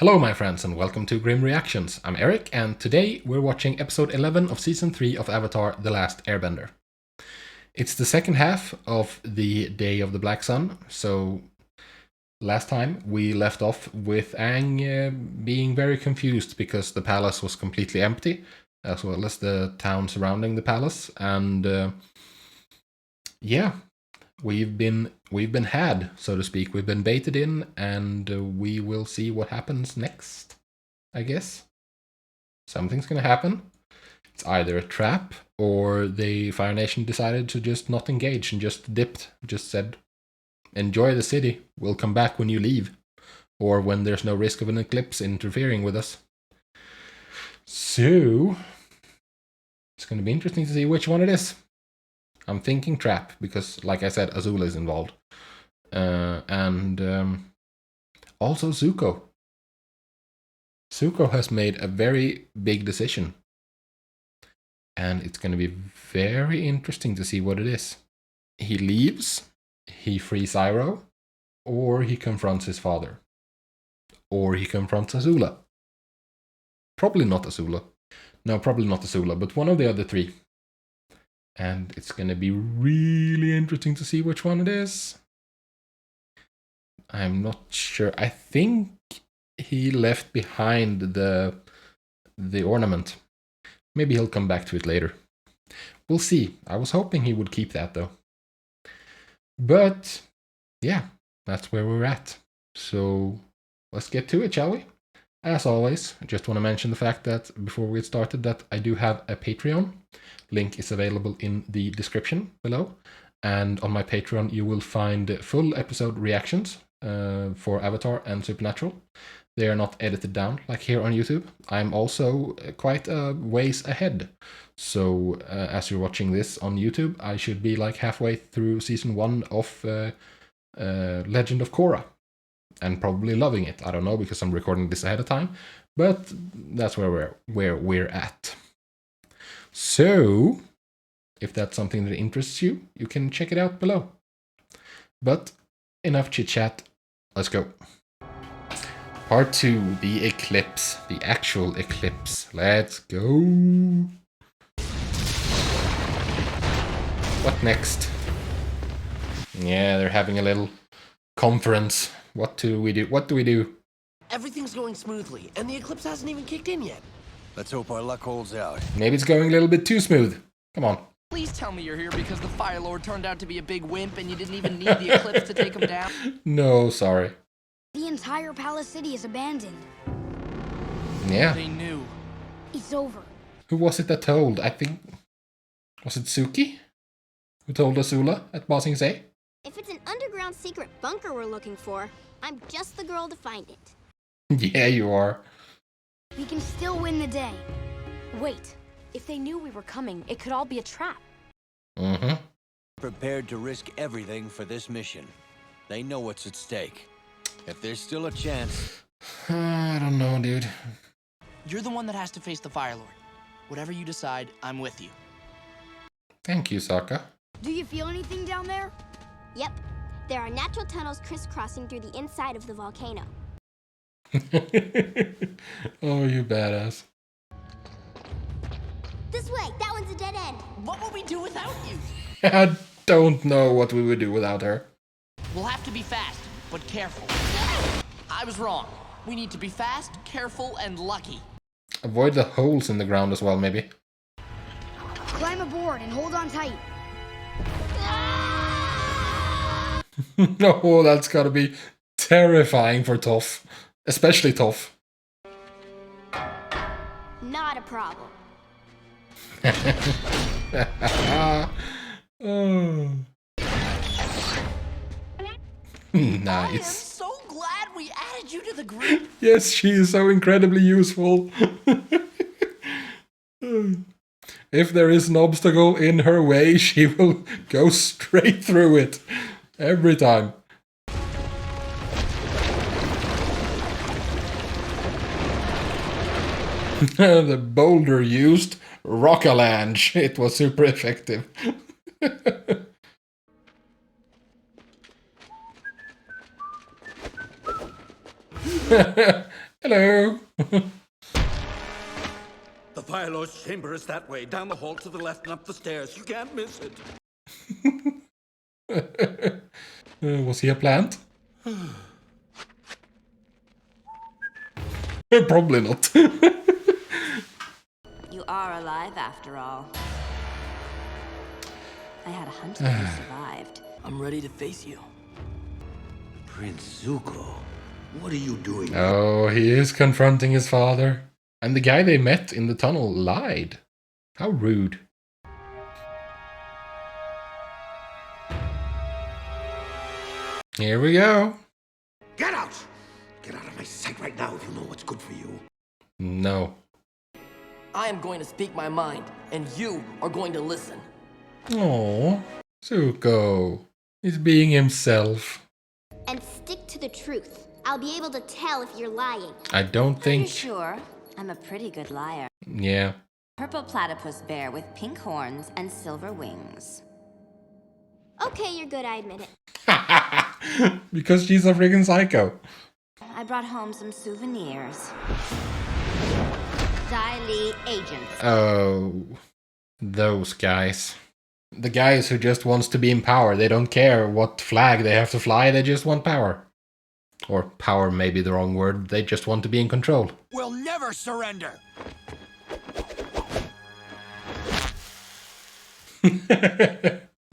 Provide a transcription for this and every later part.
Hello my friends and welcome to Grim Reactions. I'm Erik and today we're watching episode 11 of season 3 of Avatar The Last Airbender. It's the second half of the Day of the Black Sun, so last time we left off with Aang being very confused because the palace was completely empty, as well as the town surrounding the palace, and yeah, we've been had, so to speak. We've been baited in, and we will see what happens next, I guess. Something's gonna happen. It's either a trap, or the Fire Nation decided to just not engage and just dipped. Just said, enjoy the city, we'll come back when you leave. Or when there's no risk of an eclipse interfering with us. So, it's gonna be interesting to see which one it is. I'm thinking trap, because, like I said, Azula is involved. And also Zuko. Zuko has made a very big decision. And it's going to be very interesting to see what it is. He leaves, he frees Iroh, or he confronts his father. Or he confronts Azula. Probably not Azula. No, probably not Azula, but one of the other three. And it's going to be really interesting to see which one it is. I'm not sure. I think he left behind the ornament. Maybe he'll come back to it later. We'll see. I was hoping he would keep that though. But yeah, that's where we're at. So let's get to it, shall we? As always, I just want to mention the fact that before we get started that I do have a Patreon. Link is available in the description below. And on my Patreon you will find full episode reactions for Avatar and Supernatural. They are not edited down like here on YouTube. I'm also quite a ways ahead. So as you're watching this on YouTube, I should be like halfway through season 1 of Legend of Korra. And probably loving it. I don't know because I'm recording this ahead of time. But that's where we're at. So if that's something that interests you, you can check it out below. But enough chit chat. Let's go. Part 2, the Eclipse. The actual Eclipse. Let's go. What next? Yeah, they're having a little conference. What do we do? What do we do? Everything's going smoothly, and the eclipse hasn't even kicked in yet. Let's hope our luck holds out. Maybe it's going a little bit too smooth. Come on. Please tell me you're here because the Fire Lord turned out to be a big wimp and you didn't even need the eclipse to take him down. No, sorry. The entire palace city is abandoned. Yeah. They knew. It's over. Who was it that told? I think... Was it Suki? Who told Azula at Ba Sing Se? If it's an underground secret bunker we're looking for, I'm just the girl to find it. Yeah, you are. We can still win the day. Wait, if they knew we were coming, it could all be a trap. Mm-hmm. Prepared to risk everything for this mission. They know what's at stake. If there's still a chance... I don't know, dude. You're the one that has to face the Fire Lord. Whatever you decide, I'm with you. Thank you, Sokka. Do you feel anything down there? Yep, there are natural tunnels crisscrossing through the inside of the volcano. Oh, you badass. This way, that one's a dead end. What will we do without you? I don't know what we would do without her. We'll have to be fast, but careful. I was wrong. We need to be fast, careful, and lucky. Avoid the holes in the ground as well, maybe. Climb aboard and hold on tight. No, that's gotta be terrifying for Toph. Especially Toph. Not a problem. Oh. I am Nice. so glad we added you to the group. Yes, she is so incredibly useful. If there is an obstacle in her way, she will go straight through it. Every time. The boulder used Rockalange. It was super effective. Hello. The Fire Lord's chamber is that way, down the hall to the left and up the stairs. You can't miss it. Was he a plant? Probably not. You are alive after all. I had a hunch that you survived. I'm ready to face you. Prince Zuko, what are you doing? Oh, he is confronting his father. And the guy they met in the tunnel lied. How rude. Here we go. Get out! Get out of my sight right now if you know what's good for you. No. I am going to speak my mind, and you are going to listen. Oh, Zuko. He's being himself. And stick to the truth. I'll be able to tell if you're lying. I don't Are you think... sure? I'm a pretty good liar. Yeah. Purple platypus bear with pink horns and silver wings. Okay, you're good, I admit it. Because she's a friggin' psycho. I brought home some souvenirs. TLA agents. Oh, those guys. The guys who just wants to be in power. They don't care what flag they have to fly, they just want power. Or power may be the wrong word, they just want to be in control. We'll never surrender.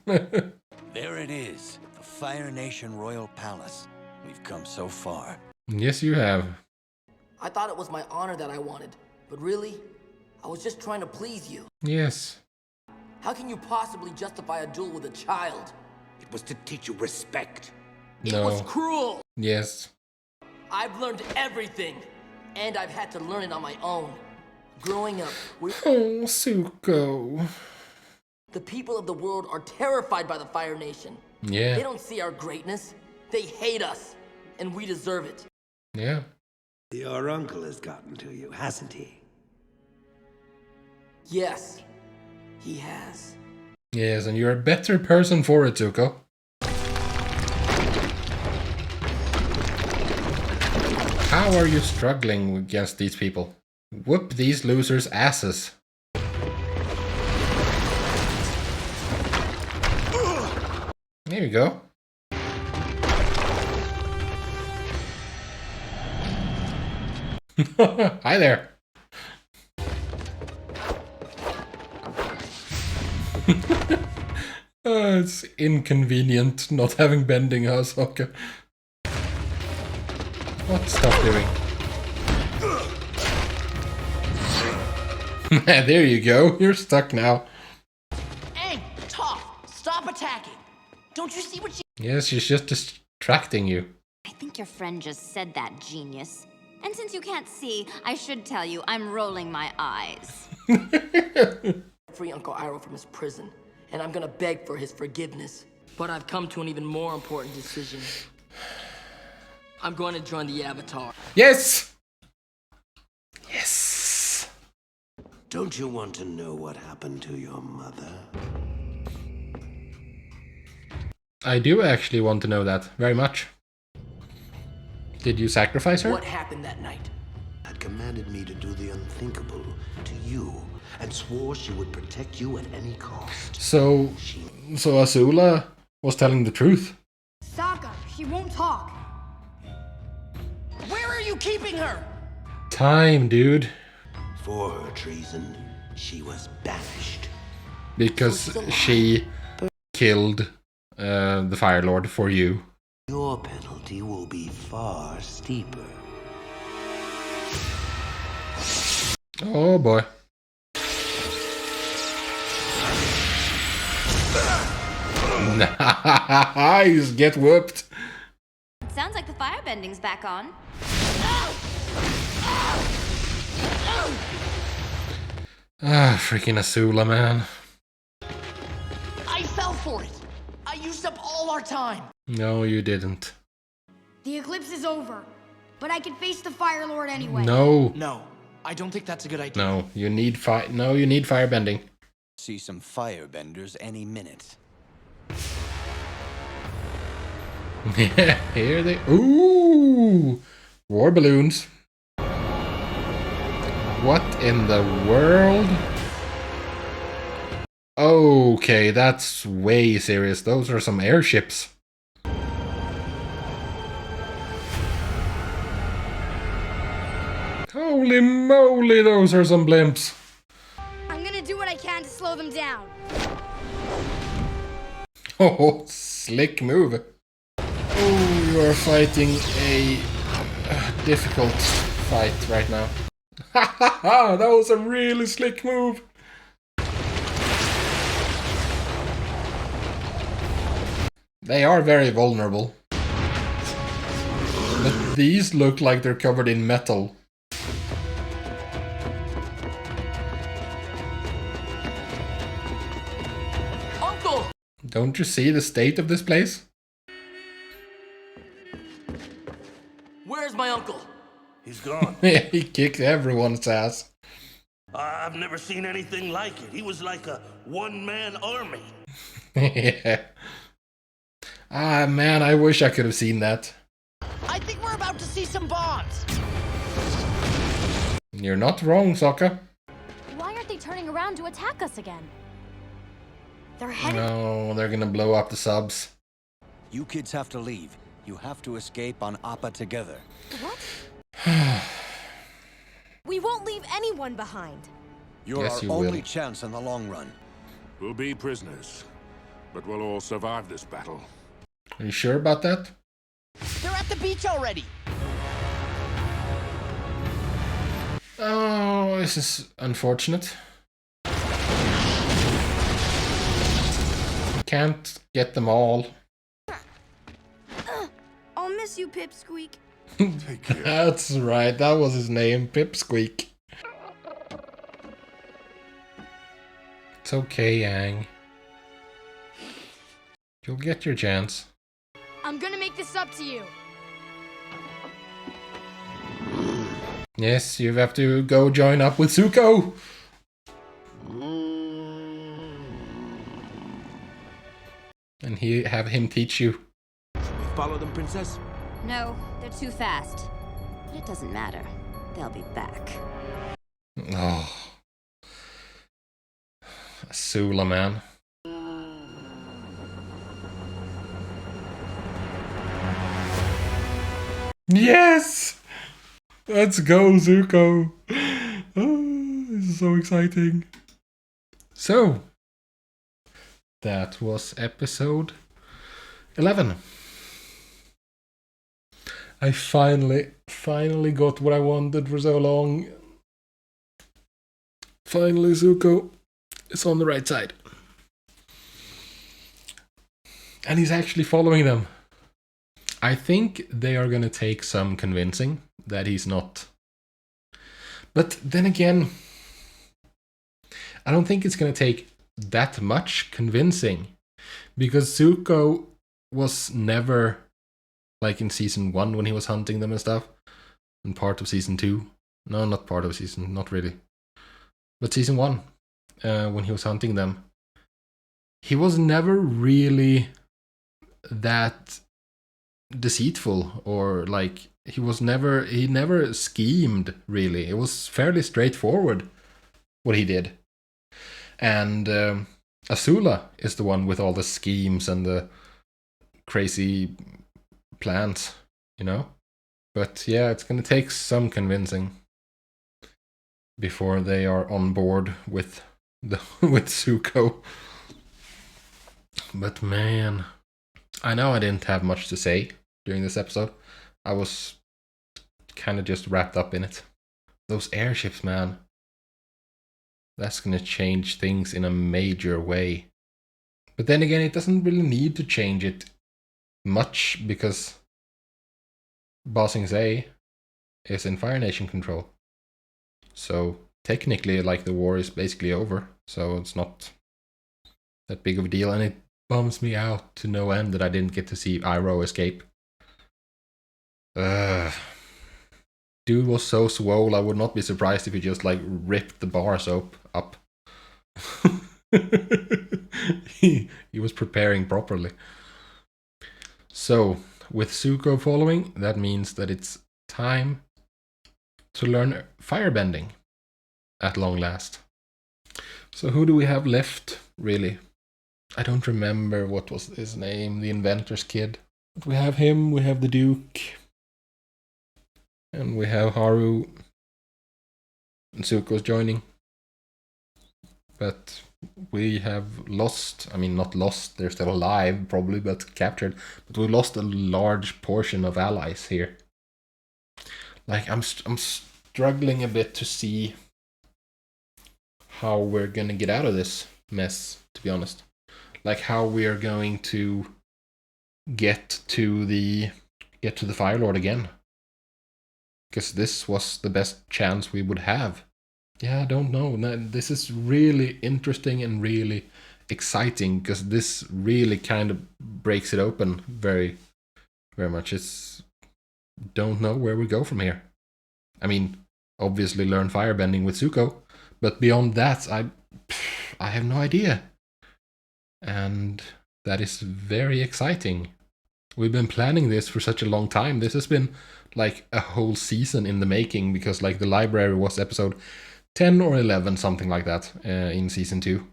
There it is, the Fire Nation Royal Palace. We've come so far. Yes, you have. I thought it was my honor that I wanted, but really, I was just trying to please you. Yes. How can you possibly justify a duel with a child? It was to teach you respect. It was No. cruel. Yes. I've learned everything, and I've had to learn it on my own. Growing up, Oh, Zuko. the people of the world are terrified by the Fire Nation. They Yeah. don't see our greatness. They hate us, and we deserve it. Yeah. Your uncle has gotten to you, hasn't he? Yes, he has. Yes, and you're a better person for it, Zuko. How are you struggling against these people? Whoop these losers' asses. There you go. Hi there. It's inconvenient not having bending us. Okay. What's stuff doing? There you go. You're stuck now. Hey, Toph, stop attacking. Don't you see what she... Yes, she's just distracting you. I think your friend just said that, genius. And since you can't see, I should tell you I'm rolling my eyes. Free Uncle Iroh from his prison, and I'm gonna beg for his forgiveness. But I've come to an even more important decision. I'm going to join the Avatar. Yes! Yes! Don't you want to know what happened to your mother? I do actually want to know that very much. Did you sacrifice her? What happened that night? Had commanded me to do the unthinkable to you, and swore she would protect you at any cost. So Azula was telling the truth. Sokka, she won't talk. Where are you keeping her? Time, dude. For her treason, she was banished. Because she killed the Fire Lord for you. Your penalty will be far steeper. Oh boy. Nice, get whooped. It sounds like the firebending's back on. Ah, freaking Azula, man. I fell for it. I used up all our time. No, you didn't. The eclipse is over, but I can face the Fire Lord anyway. No, No, I don't think that's a good idea. no, you need you need firebending. See some firebenders any minute. Here they... Ooh! War balloons. What in the world? Okay, that's way serious. Those are some airships. Holy moly, those are some blimps. I'm gonna do what I can to slow them down. Oh, slick move. Oh, you are fighting a difficult fight right now. Ha ha ha! That was a really slick move. They are very vulnerable. But these look like they're covered in metal. Uncle! Don't you see the state of this place? Where's my uncle? He's gone. He kicked everyone's ass. I've never seen anything like it. He was like a one-man army. Yeah. Ah, man, I wish I could have seen that. I think we're about to see some bombs. You're not wrong, Sokka. Why aren't they turning around to attack us again? They're headed. No, they're gonna blow up the subs. You kids have to leave. You have to escape on Appa together. What? We won't leave anyone behind. You're Yes, our you only will. chance in the long run. We'll be prisoners, but we'll all survive this battle. Are you sure about that? They're at the beach already. Oh, this is unfortunate. Can't get them all. I'll miss you, Pipsqueak. Take care. That's right, that was his name, Pipsqueak. It's okay, Yang. You'll get your chance. I'm gonna make this up to you. Yes, you have to go join up with Zuko. And have him teach you. Follow them, princess. No, they're too fast. But it doesn't matter. They'll be back. Oh. Sula, man. Yes! Let's go, Zuko! Oh, this is so exciting. So, that was episode 11. I finally got what I wanted for so long. Finally, Zuko is on the right side. And he's actually following them. I think they are gonna take some convincing that he's not. But then again, I don't think it's gonna take that much convincing. Because Zuko was never, like in season 1 when he was hunting them and stuff, and part of season 2. No, not part of season, not really. But season 1, when he was hunting them, he was never really that deceitful, or like he never schemed really. It was fairly straightforward what he did. And Azula is the one with all the schemes and the crazy plans, you know? But yeah, it's gonna take some convincing before they are on board with with Zuko. But man, I know I didn't have much to say during this episode. I was kind of just wrapped up in it. Those airships, man. That's gonna change things in a major way. But then again, it doesn't really need to change it much, because Ba Sing Se is in Fire Nation control. So technically, like, the war is basically over. So it's not that big of a deal. And it bums me out to no end that I didn't get to see Iroh escape. Dude was so swole, I would not be surprised if he just, like, ripped the bar soap up. he was preparing properly. So, with Zuko following, that means that it's time to learn firebending. at long last. So who do we have left, really? I don't remember what was his name, the inventor's kid. But we have him, we have the Duke, and we have Haru, and Zuko's joining. But we have lost, I mean not lost, they're still alive probably, but captured. But we lost a large portion of allies here. Like I'm struggling a bit to see how we're gonna get out of this mess, to be honest. Like how we are going to get to the Fire Lord again. Because this was the best chance we would have. Yeah, I don't know. This is really interesting and really exciting, because this really kind of breaks it open very, very much. It's don't know where we go from here. I mean, obviously learn firebending with Zuko, but beyond that, I have no idea. And that is very exciting. We've been planning this for such a long time. This has been like a whole season in the making, because like the library was episode 10 or 11, something like that, in season 2.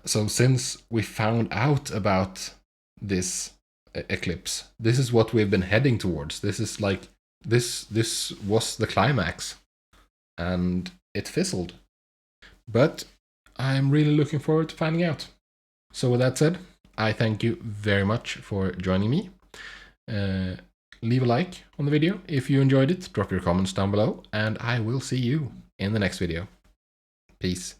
So since we found out about this eclipse, this is what we've been heading towards. This is like, this was the climax, and it fizzled. But I'm really looking forward to finding out. So with that said, I thank you very much for joining me. Leave a like on the video if you enjoyed it, drop your comments down below, and I will see you in the next video. Peace.